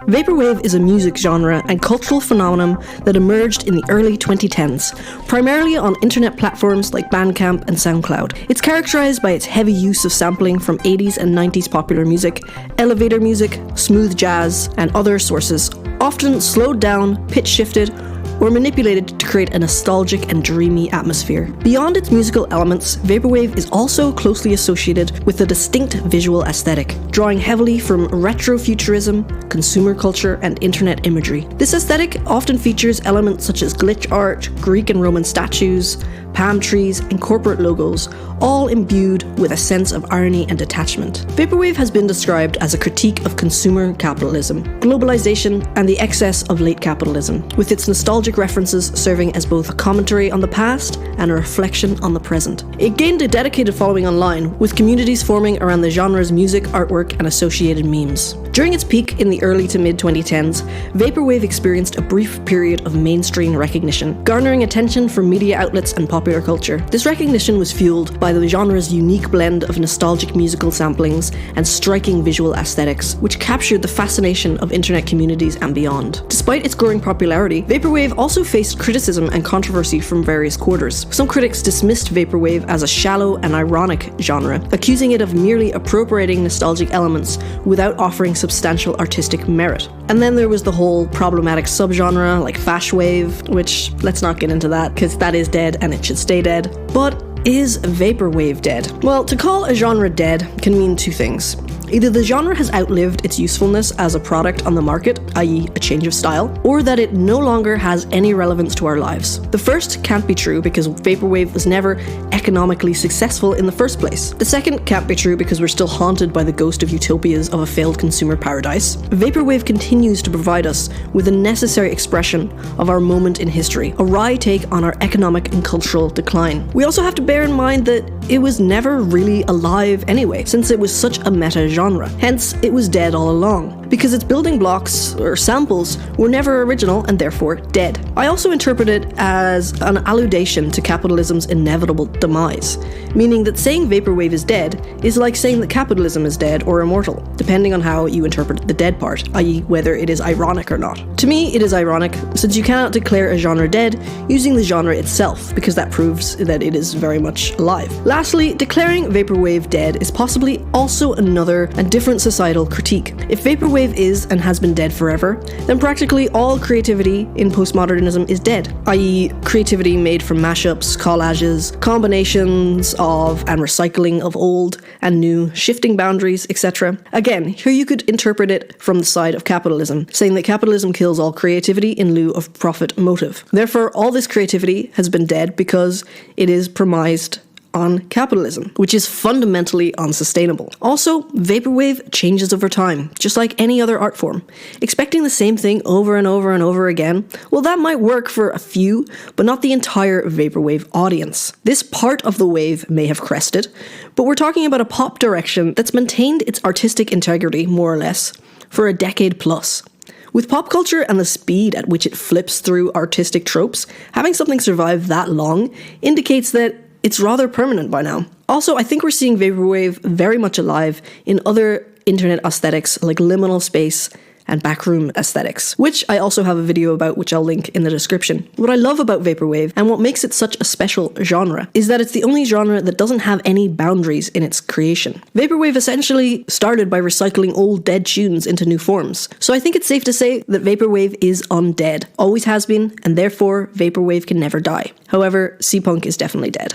Vaporwave is a music genre and cultural phenomenon that emerged in the early 2010s, primarily on internet platforms like Bandcamp and SoundCloud. It's characterized by its heavy use of sampling from 80s and 90s popular music, elevator music, smooth jazz, and other sources, often slowed down, pitch shifted, or manipulated to create a nostalgic and dreamy atmosphere. Beyond its musical elements, Vaporwave is also closely associated with a distinct visual aesthetic, drawing heavily from retrofuturism, consumer culture, and internet imagery. This aesthetic often features elements such as glitch art, Greek and Roman statues, palm trees, and corporate logos, all imbued with a sense of irony and detachment. Vaporwave has been described as a critique of consumer capitalism, globalization, and the excess of late capitalism, with its nostalgic references serving as both a commentary on the past and a reflection on the present. It gained a dedicated following online, with communities forming around the genre's music, artwork, and associated memes. During its peak in the early to mid-2010s, Vaporwave experienced a brief period of mainstream recognition, garnering attention from media outlets and popular culture. This recognition was fueled by the genre's unique blend of nostalgic musical samplings and striking visual aesthetics, which captured the fascination of internet communities and beyond. Despite its growing popularity, Vaporwave also faced criticism and controversy from various quarters. Some critics dismissed Vaporwave as a shallow and ironic genre, accusing it of merely appropriating nostalgic elements without offering substantial artistic merit. And then there was the whole problematic subgenre like fashwave, which let's not get into that because that is dead and it should stay dead. But is Vaporwave dead? Well, to call a genre dead can mean two things. Either the genre has outlived its usefulness as a product on the market, i.e. a change of style, or that it no longer has any relevance to our lives. The first can't be true because Vaporwave was never economically successful in the first place. The second can't be true because we're still haunted by the ghost of utopias of a failed consumer paradise. Vaporwave continues to provide us with a necessary expression of our moment in history, a wry take on our economic and cultural decline. We also have to bear in mind that it was never really alive anyway, since it was such a meta genre. Hence, it was dead all along, because its building blocks, or samples, were never original and therefore dead. I also interpret it as an alludation to capitalism's inevitable demise, meaning that saying Vaporwave is dead is like saying that capitalism is dead or immortal, depending on how you interpret the dead part, i.e. whether it is ironic or not. To me, it is ironic, since you cannot declare a genre dead using the genre itself, because that proves that it is very much alive. Lastly, declaring Vaporwave dead is possibly also another and different societal critique. If Vaporwave is and has been dead forever, then practically all creativity in postmodernism is dead, i.e. creativity made from mashups, collages, combinations of and recycling of old and new, shifting boundaries, etc. Again, here you could interpret it from the side of capitalism, saying that capitalism kills all creativity in lieu of profit motive. Therefore, all this creativity has been dead because it is premised on capitalism, which is fundamentally unsustainable. Also, Vaporwave changes over time, just like any other art form. Expecting the same thing over and over and over again, well, that might work for a few, but not the entire Vaporwave audience. This part of the wave may have crested, but we're talking about a pop direction that's maintained its artistic integrity, more or less, for a decade plus. With pop culture and the speed at which it flips through artistic tropes, having something survive that long indicates that it's rather permanent by now. Also, I think we're seeing Vaporwave very much alive in other internet aesthetics like liminal space and backroom aesthetics, which I also have a video about, which I'll link in the description. What I love about Vaporwave, and what makes it such a special genre, is that it's the only genre that doesn't have any boundaries in its creation. Vaporwave essentially started by recycling old dead tunes into new forms. So I think it's safe to say that Vaporwave is undead, always has been, and therefore Vaporwave can never die. However, C-Punk is definitely dead.